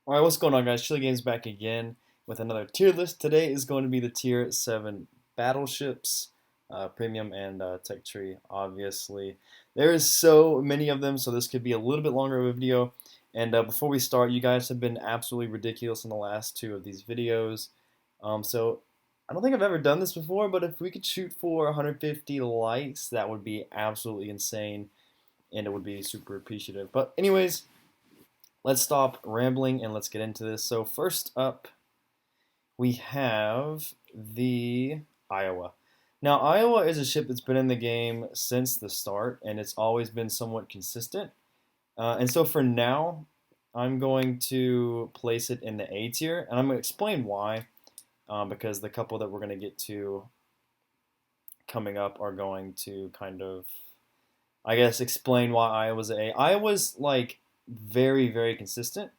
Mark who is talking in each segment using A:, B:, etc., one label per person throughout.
A: Alright, what's going on, guys? Chili Games back again with another tier list. Today is going to be the tier 7 battleships, premium and tech tree, obviously. There is so many of them, so this could be a little bit longer of a video. And before we start, you guys have been absolutely ridiculous in the last two of these videos. So I don't think I've ever done this before, but if we could shoot for 150 likes, that would be absolutely insane, and it would be super appreciative. But anyways, let's stop rambling and let's get into this. So first up, we have the Iowa. Now, Iowa is a ship that's been in the game since the start, and it's always been somewhat consistent. And so for now, I'm going to place it in the A tier, and I'm going to explain why, because the couple that we're going to get to coming up are going to kind of, I guess, explain why Iowa's A. Iowa's like very, very consistent.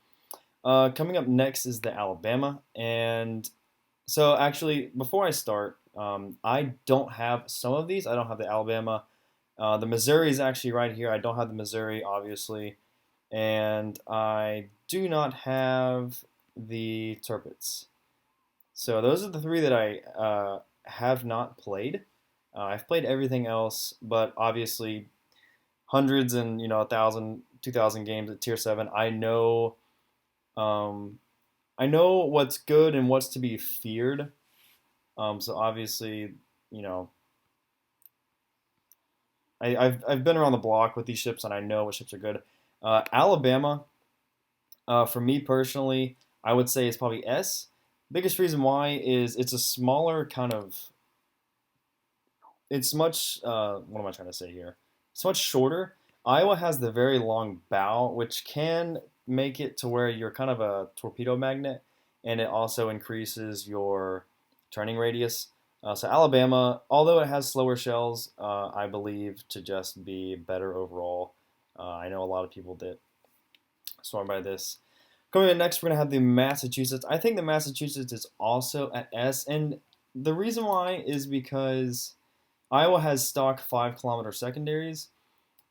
A: Coming up next is the Alabama. And so, actually, before I start, I don't have some of these. I don't have the Alabama. The Missouri is actually right here. I don't have the Missouri, obviously. And I do not have the Tirpitz. So, those are the three that I have not played. I've played everything else, but obviously, hundreds and 1,000, 2,000 games at Tier 7. Um, I know what's good and what's to be feared. So obviously, you know, I've been around the block with these ships and I know what ships are good. Alabama, for me personally, I would say it's probably S. Biggest reason why is it's a smaller kind of. It's much. What am I trying to say here? It's much shorter. Iowa has the very long bow, which can make it to where you're kind of a torpedo magnet, and it also increases your turning radius. So Alabama, although it has slower shells, I believe to just be better overall. I know a lot of people that swear by this. Coming in next, we're gonna have the Massachusetts. I think the Massachusetts is also at S, and the reason why is because Iowa has stock 5 kilometer secondaries,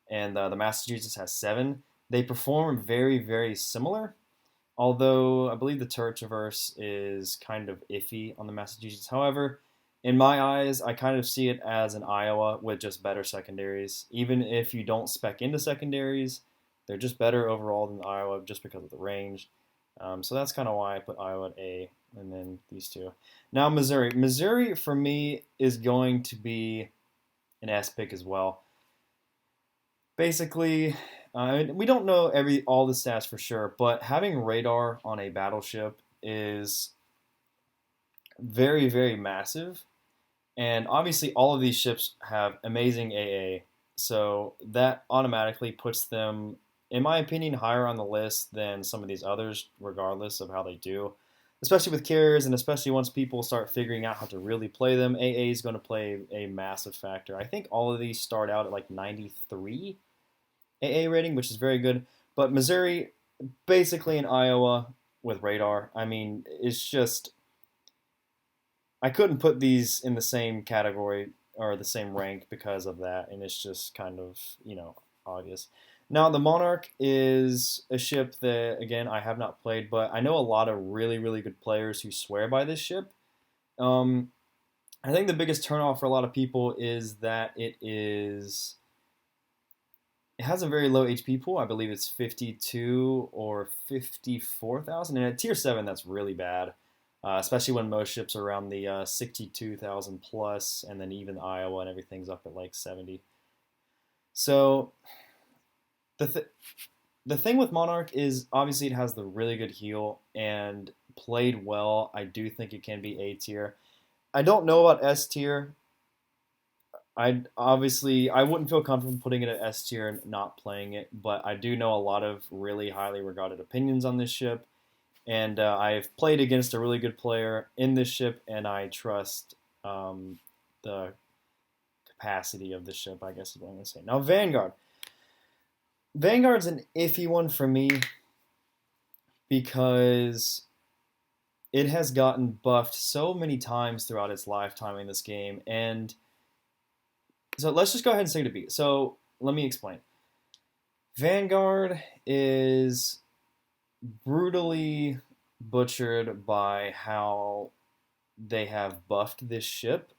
A: and the Massachusetts has 7. They perform very, very similar. Although I believe the turret traverse is kind of iffy on the Massachusetts. However, in my eyes, I kind of see it as an Iowa with just better secondaries. Even if you don't spec into secondaries, they're just better overall than Iowa just because of the range. So that's kind of why I put Iowa at A, and then these two. Now Missouri. Missouri for me is going to be an S pick as well. Basically, we don't know all the stats for sure, but having radar on a battleship is very, very massive. And obviously, all of these ships have amazing AA, so that automatically puts them, in my opinion, higher on the list than some of these others, regardless of how they do. Especially with carriers, and especially once people start figuring out how to really play them, AA is going to play a massive factor. I think all of these start out at like 93 AA rating, which is very good. But Missouri, basically in Iowa with radar, I mean, it's just I couldn't put these in the same category or the same rank because of that, and it's just kind of obvious. Now the Monarch is a ship that again I have not played, but I know a lot of really really good players who swear by this ship. Um, I think the biggest turnoff for a lot of people is that it has a very low HP pool. I believe it's 52 or 54,000, and at tier 7 that's really bad. Especially when most ships are around the 62,000 plus, and then even Iowa and everything's up at like 70. So the th- the thing with Monarch is obviously it has the really good heal and played well. I do think it can be A tier. I don't know about S tier. I wouldn't feel comfortable putting it at S tier and not playing it, but I do know a lot of really highly regarded opinions on this ship, and I've played against a really good player in this ship, and I trust the capacity of the ship. I guess is what I'm gonna say. Now Vanguard. Vanguard's an iffy one for me because it has gotten buffed so many times throughout its lifetime in this game, and so let's just go ahead and say to B. So let me explain. Vanguard is brutally butchered by how they have buffed this ship.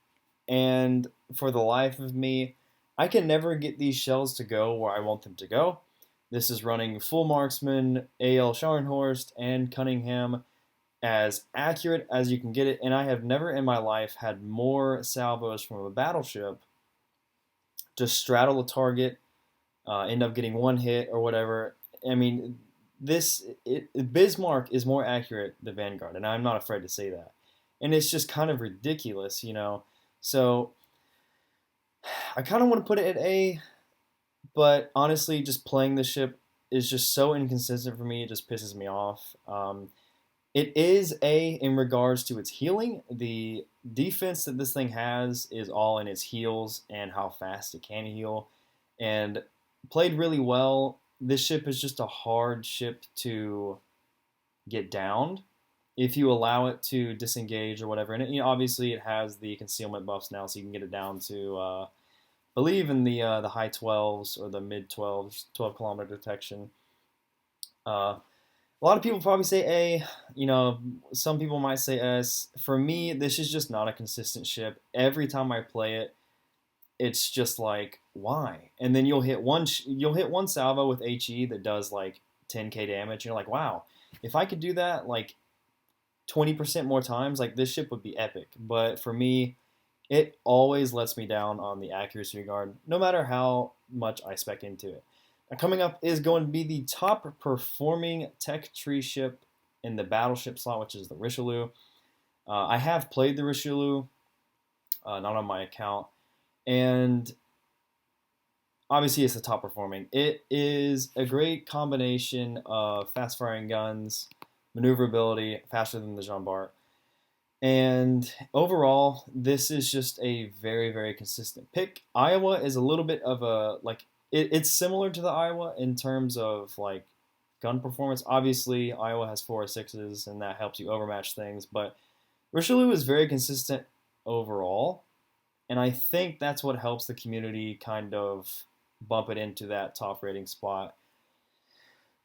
A: And for the life of me, I can never get these shells to go where I want them to go. This is running full marksman, AL Scharnhorst, and Cunningham as accurate as you can get it. And I have never in my life had more salvos from a battleship just straddle a target, end up getting one hit or whatever. I mean, Bismarck is more accurate than Vanguard, and I'm not afraid to say that. And it's just kind of ridiculous, you know. So I kind of want to put it at A, but honestly, just playing the ship is just so inconsistent for me. It just pisses me off. It is A in regards to its healing. The defense that this thing has is all in its heals and how fast it can heal. And played really well. This ship is just a hard ship to get downed if you allow it to disengage or whatever. And it, you know, obviously it has the concealment buffs now, so you can get it down to believe in the high 12s or the mid 12s, 12-kilometer detection. A lot of people probably say A. You know, some people might say S. For me, this is just not a consistent ship. Every time I play it, it's just like why? And then you'll hit one salvo with HE that does like 10k damage. And you're like, wow, if I could do that like 20% more times, like this ship would be epic. But for me, it always lets me down on the accuracy regard, no matter how much I spec into it. Now, coming up is going to be the top performing tech tree ship in the battleship slot, which is the Richelieu. I have played the Richelieu, not on my account, and obviously it's the top performing. It is a great combination of fast firing guns, maneuverability, faster than the Jean Bart, and overall, this is just a very, very consistent pick. Iowa is a little bit of a like it's similar to the Iowa in terms of like gun performance. Obviously, Iowa has 4.6s, and that helps you overmatch things. But Richelieu is very consistent overall, and I think that's what helps the community kind of bump it into that top rating spot.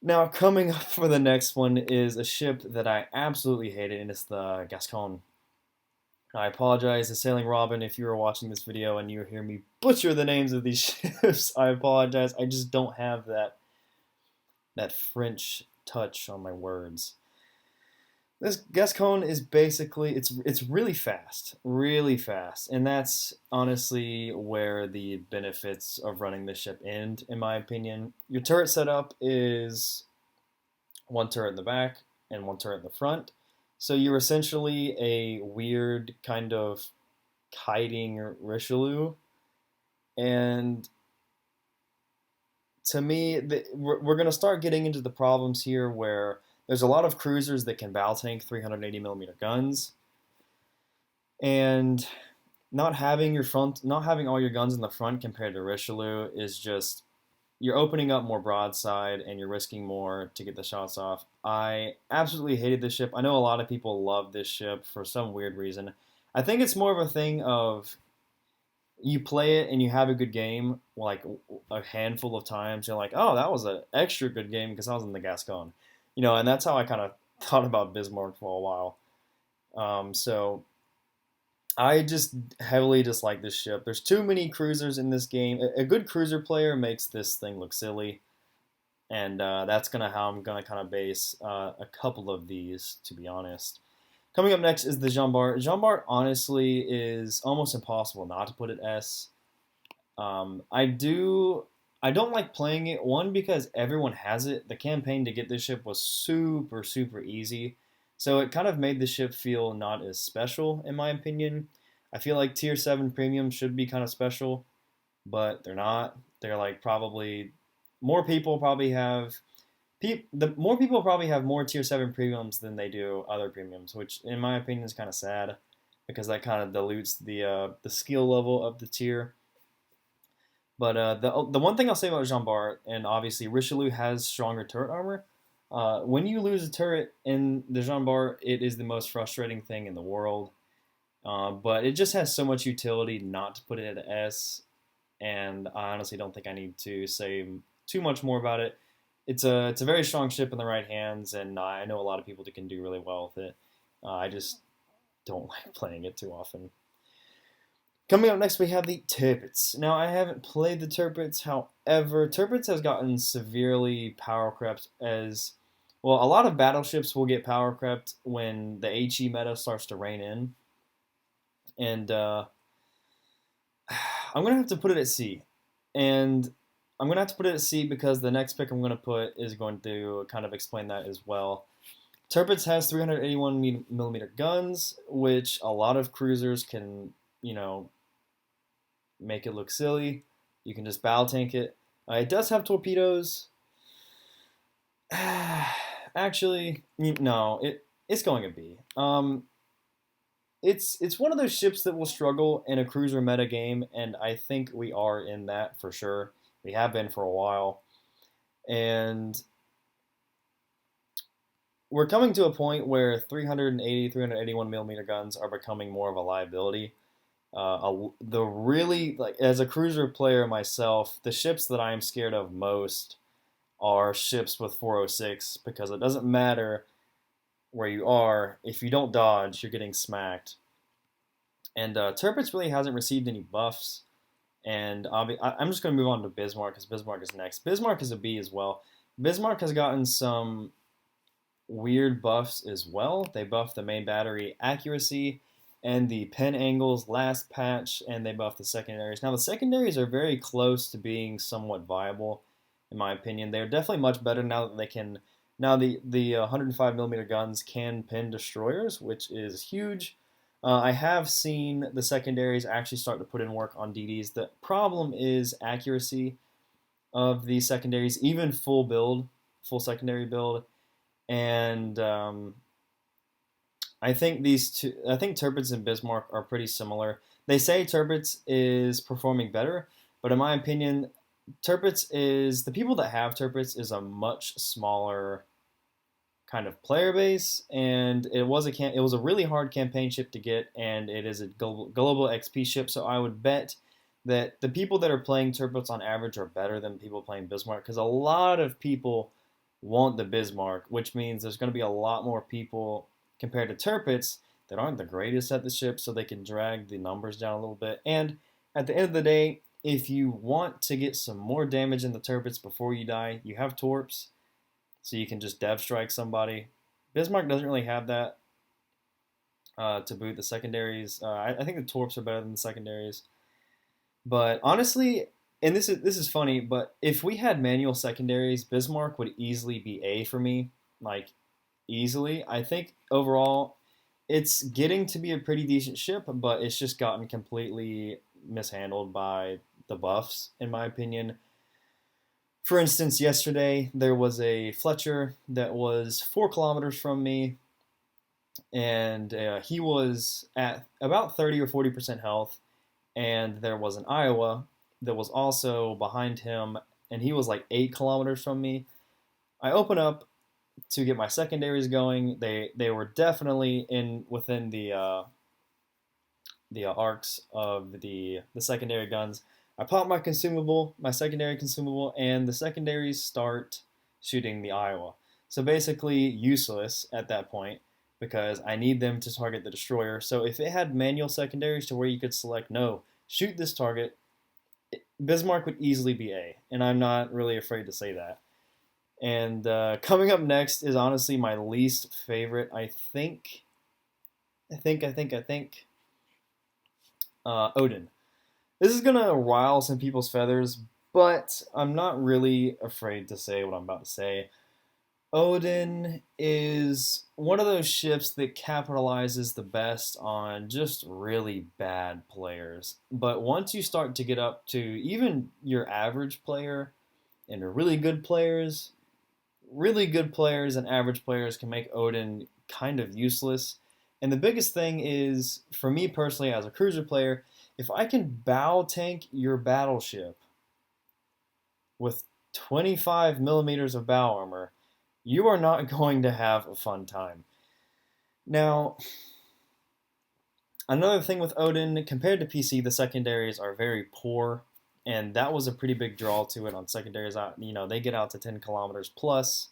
A: Now, coming up for the next one is a ship that I absolutely hated, and it's the Gascon. I apologize to Sailing Robin if you are watching this video and you hear me butcher the names of these ships. I apologize. I just don't have that French touch on my words. This Gascon is basically it's really fast, and that's honestly where the benefits of running this ship end, in my opinion. Your turret setup is one turret in the back and one turret in the front. So you're essentially a weird kind of kiting Richelieu. And to me, we're going to start getting into the problems here where there's a lot of cruisers that can battle tank 380 millimeter guns. And not having all your guns in the front compared to Richelieu is just you're opening up more broadside and you're risking more to get the shots off. I absolutely hated this ship. I know a lot of people love this ship for some weird reason. I think it's more of a thing of you play it and you have a good game, like a handful of times. You're like, oh, that was an extra good game because I was in the Gascon, you know, and that's how I kind of thought about Bismarck for a while. So I just heavily dislike this ship. There's too many cruisers in this game. A good cruiser player makes this thing look silly, and that's gonna how I'm gonna kind of base a couple of these, to be honest. Coming up next is the Jean Bart. Jean Bart honestly is almost impossible not to put it S. I do. I don't like playing it. One because everyone has it. The campaign to get this ship was super easy, so it kind of made the ship feel not as special in my opinion. I feel like Tier 7 Premium should be kind of special, but they're not. They're like probably more people probably have the more people probably have more Tier 7 premiums than they do other premiums, which in my opinion is kind of sad because that kind of dilutes the skill level of the tier. But the one thing I'll say about Jean Bart, and obviously Richelieu has stronger turret armor. When you lose a turret in the Jean Bart, it is the most frustrating thing in the world. But it just has so much utility not to put it at S, and I honestly don't think I need to say too much more about it. it's a very strong ship in the right hands, and I know a lot of people that can do really well with it. I just don't like playing it too often. Coming up next, we have the Tirpitz. Now, I haven't played the Tirpitz, however, Tirpitz has gotten severely power crept as well. A lot of battleships will get power crept when the HE meta starts to reign in, and I'm gonna have to put it at C, and I'm gonna have to put it at C because the next pick I'm gonna put is going to kind of explain that as well. Tirpitz has 381 millimeter guns, which a lot of cruisers can, make it look silly. You can just battle tank it. It does have torpedoes. Actually, no, it's going to be. It's one of those ships that will struggle in a cruiser meta game, and I think we are in that for sure. We have been for a while, and we're coming to a point where 380, 381 millimeter guns are becoming more of a liability. The really like as a cruiser player myself, the ships that I'm scared of most are ships with 406 because it doesn't matter where you are if you don't dodge, you're getting smacked. And Tirpitz really hasn't received any buffs. And I'm just going to move on to Bismarck because Bismarck is next. Bismarck is a B as well. Bismarck has gotten some weird buffs as well. They buffed the main battery accuracy and the pen angles last patch, and they buffed the secondaries. Now, the secondaries are very close to being somewhat viable, in my opinion. They're definitely much better now that they can. Now, the 105 millimeter guns can pin destroyers, which is huge. I have seen the secondaries actually start to put in work on DDs. The problem is accuracy of the secondaries, even full secondary build, and I think Tirpitz and Bismarck are pretty similar. They say Tirpitz is performing better, but in my opinion, Tirpitz is the people that have Tirpitz is a much smaller kind of player base, and it was a really hard campaign ship to get, and it is a global XP ship. So I would bet that the people that are playing Tirpitz on average are better than people playing Bismarck because a lot of people want the Bismarck, which means there's going to be a lot more people compared to Tirpitz that aren't the greatest at the ship, so they can drag the numbers down a little bit. And at the end of the day, if you want to get some more damage in the Tirpitz before you die, you have Torps, so you can just dev strike somebody. Bismarck doesn't really have that to boot. The secondaries, I think the Torps are better than the secondaries. But honestly, and this is funny, but if we had manual secondaries, Bismarck would easily be A for me, like easily. I think overall, it's getting to be a pretty decent ship, but it's just gotten completely mishandled by the buffs, in my opinion. For instance, yesterday there was a Fletcher that was 4 kilometers from me, and he was at about 30 or 40% health, and there was an Iowa that was also behind him, and he was like 8 kilometers from me. I open up to get my secondaries going. They were definitely in within the arcs of the secondary guns. I pop my secondary consumable, and the secondaries start shooting the Iowa. So basically useless at that point because I need them to target the destroyer. So if it had manual secondaries to where you could select no, shoot this target, Bismarck would easily be A, and I'm not really afraid to say that. And coming up next is honestly my least favorite. I think Odin. This is gonna rile some people's feathers, but I'm not really afraid to say what I'm about to say. Odin is one of those ships that capitalizes the best on just really bad players. But once you start to get up to even your average player and really good players and average players can make Odin kind of useless. And the biggest thing is, for me personally, as a cruiser player, if I can bow tank your battleship with 25 millimeters of bow armor, you are not going to have a fun time. Now, another thing with Odin, compared to PC, the secondaries are very poor. and that was a pretty big draw to it on secondaries. They get out to 10 kilometers plus.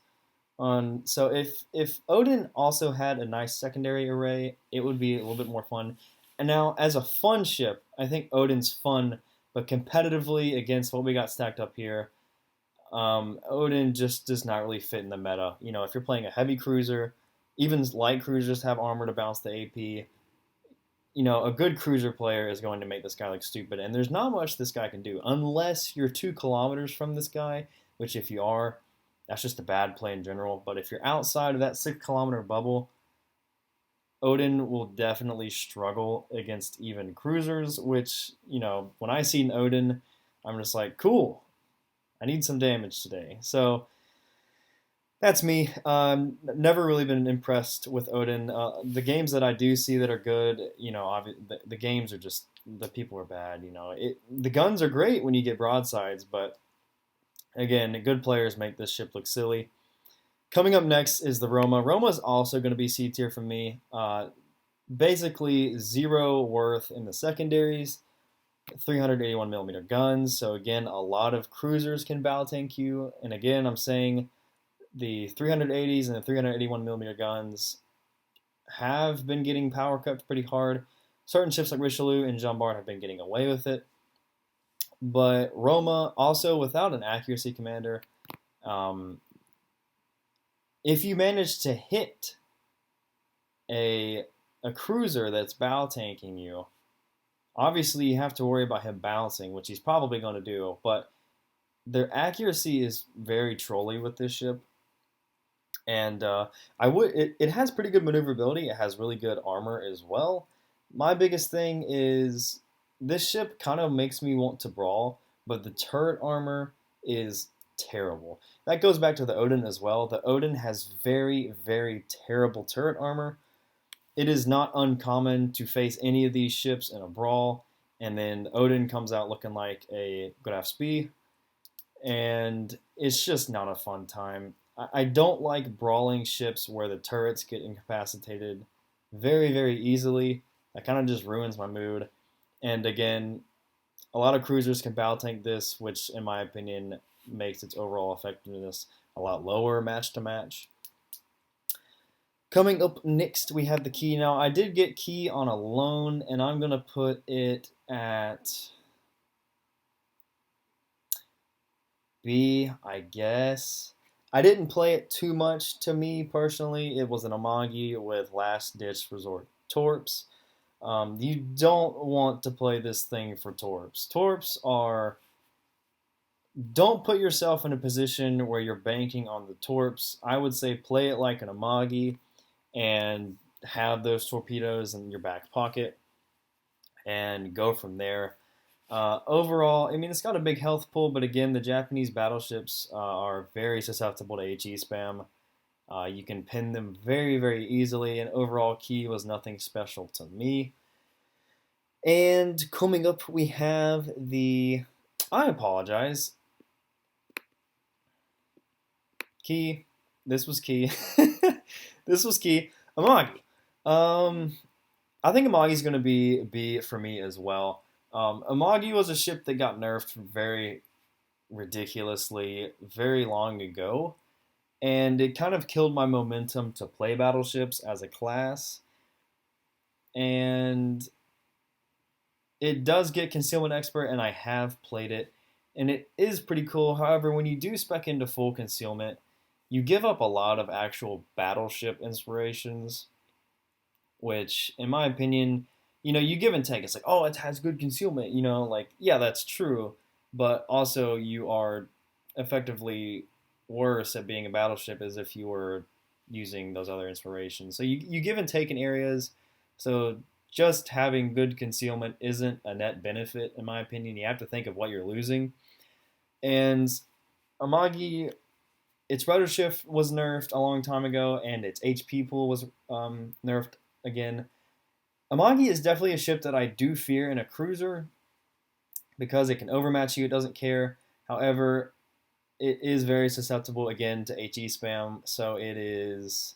A: So if Odin also had a nice secondary array, it would be a little bit more fun. And now, as a fun ship, I think Odin's fun, but competitively against what we got stacked up here, Odin just does not really fit in the meta. If you're playing a heavy cruiser, even light cruisers have armor to bounce the AP. A good cruiser player is going to make this guy look stupid, and there's not much this guy can do unless you're 2 kilometers from this guy, which if you are, that's just a bad play in general. But if you're outside of that 6 kilometer bubble, Odin will definitely struggle against even cruisers, which, when I see an Odin, I'm just like, cool, I need some damage today. So that's me. Never really been impressed with Odin. The games that I do see that are good, the games are just, the people are bad. The guns are great when you get broadsides, but again, good players make this ship look silly. Coming up next is the Roma. Roma is also going to be C tier for me. Basically, 0 worth in the secondaries. 381 millimeter guns. So again, a lot of cruisers can battle tank you. And again, I'm saying the 380s and the 381 millimeter guns have been getting power cut pretty hard. Certain ships like Richelieu and Jean Bart have been getting away with it. But Roma, also without an accuracy commander, if you manage to hit a cruiser that's battle tanking you, obviously you have to worry about him bouncing, which he's probably going to do, but their accuracy is very trolly with this ship. And it has pretty good maneuverability. It has really good armor as well. My biggest thing is this ship kind of makes me want to brawl, but the turret armor is terrible. That goes back to the Odin as well. The Odin has very, very terrible turret armor. It is not uncommon to face any of these ships in a brawl, and then Odin comes out looking like a Graf Spee, and it's just not a fun time. I don't like brawling ships where the turrets get incapacitated very, very easily. That kind of just ruins my mood. And again, a lot of cruisers can battle tank this, which in my opinion makes its overall effectiveness a lot lower match to match. Coming up next, we have the Key. Now, I did get Key on a loan, and I'm going to put it at B, I guess. I didn't play it too much to me personally. It was an Amagi with Last Ditch Resort Torps. You don't want to play this thing for Torps. Torps are... Don't put yourself in a position where you're banking on the Torps. I would say play it like an Amagi and have those torpedoes in your back pocket and go from there. Overall, I mean, it's got a big health pool, but again, the Japanese battleships are very susceptible to HE spam. You can pin them very, very easily, and overall Key was nothing special to me. And coming up, we have the... I apologize. Key. This was Key. This was Key. Amagi. I think Amagi's going to be B for me as well. Amagi was a ship that got nerfed very ridiculously very long ago, and it kind of killed my momentum to play battleships as a class. And it does get Concealment Expert, and I have played it, and it is pretty cool. However, when you do spec into full concealment, you give up a lot of actual battleship inspirations, which, in my opinion, you give and take. It's like, oh, it has good concealment, like, yeah, that's true, but also you are effectively worse at being a battleship as if you were using those other inspirations. So you give and take in areas, so just having good concealment isn't a net benefit, in my opinion. You have to think of what you're losing. And Amagi, its rudder shift was nerfed a long time ago, and its HP pool was nerfed again. Amagi is definitely a ship that I do fear in a cruiser because it can overmatch you. It doesn't care. However, it is very susceptible, again, to HE spam, so it is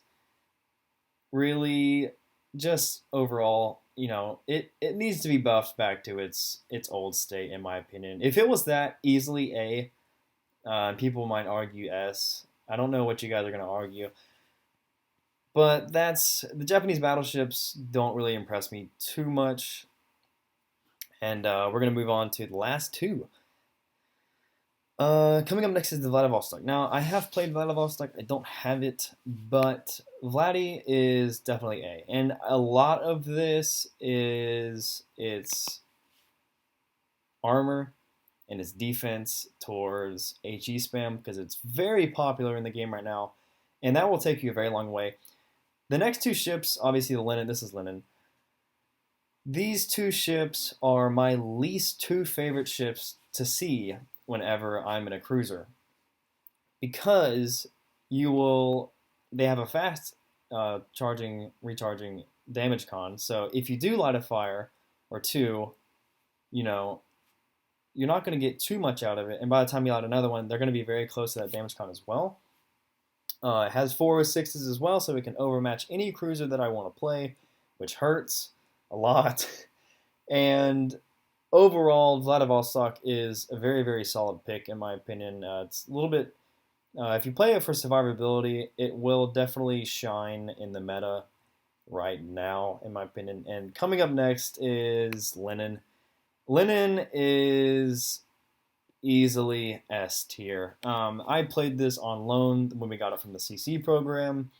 A: really just overall it needs to be buffed back to its old state, in my opinion. If it was that easily A, people might argue S. I don't know what you guys are gonna argue, but that's the Japanese battleships don't really impress me too much. And we're gonna move on to the last two. Coming up next is the Vladivostok. Now, I have played Vladivostok. I don't have it, but Vladdy is definitely A. And a lot of this is its armor and its defense towards HE spam because it's very popular in the game right now, and that will take you a very long way. The next two ships, obviously the Lenin, this is Lenin. These two ships are my least two favorite ships to see whenever I'm in a cruiser because they have a fast recharging damage con. So if you do light a fire or two, you know, you're not going to get too much out of it. And by the time you light another one, they're going to be very close to that damage con as well. It has 406s as well, so it can overmatch any cruiser that I want to play, which hurts a lot. And overall, Vladivostok is a very, very solid pick in my opinion. It's a little bit, if you play it for survivability, it will definitely shine in the meta right now, in my opinion. And coming up next is Lenin. Lenin is easily S tier. I played this on loan when we got it from the CC program,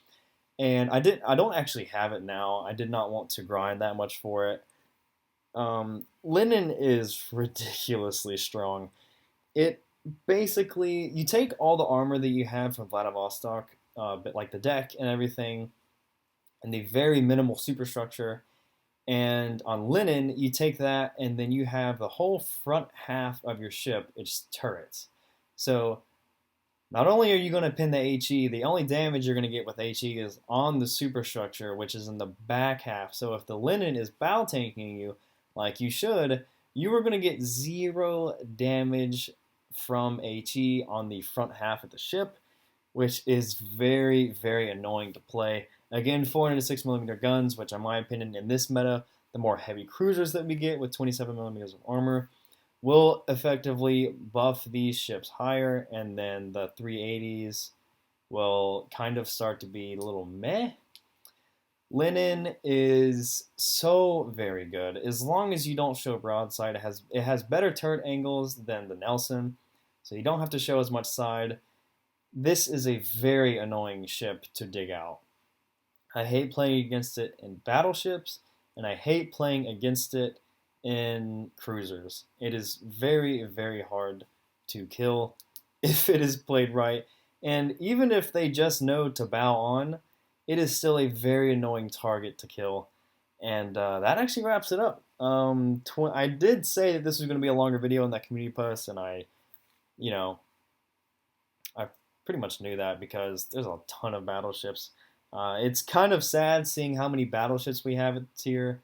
A: and I don't actually have it now. I did not want to grind that much for it. Lenin is ridiculously strong. It basically, you take all the armor that you have from Vladivostok, but like the deck and everything, and the very minimal superstructure. And on Lenin, you take that, and then you have the whole front half of your ship, it's turrets. So not only are you going to pin the HE, the only damage you're going to get with HE is on the superstructure, which is in the back half. So if the Lenin is bow tanking you, like you should, you are going to get 0 damage from HE on the front half of the ship, which is very, very annoying to play. Again, 406mm guns, which in my opinion in this meta, the more heavy cruisers that we get with 27mm of armor, will effectively buff these ships higher, and then the 380s will kind of start to be a little meh. Lenin is so very good. As long as you don't show broadside, it has better turret angles than the Nelson, so you don't have to show as much side. This is a very annoying ship to dig out. I hate playing against it in battleships, and I hate playing against it in cruisers. It is very, very hard to kill if it is played right. And even if they just know to bow on, it is still a very annoying target to kill. And that actually wraps it up. I did say that this was going to be a longer video in that community post, and I pretty much knew that because there's a ton of battleships. It's kind of sad seeing how many battleships we have at the tier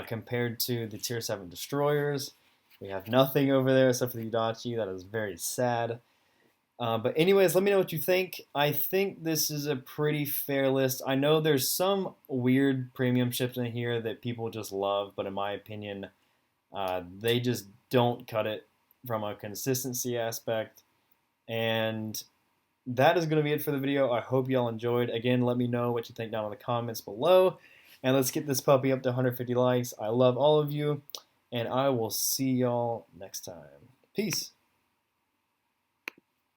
A: compared to the tier 7 destroyers. We have nothing over there except for the Udachi. That is very sad. But anyways, let me know what you think. I think this is a pretty fair list. I know there's some weird premium ships in here that people just love, but in my opinion, they just don't cut it from a consistency aspect. And that is going to be it for the video. I hope y'all enjoyed. Again, let me know what you think down in the comments below. And let's get this puppy up to 150 likes. I love all of you, and I will see y'all next time. Peace.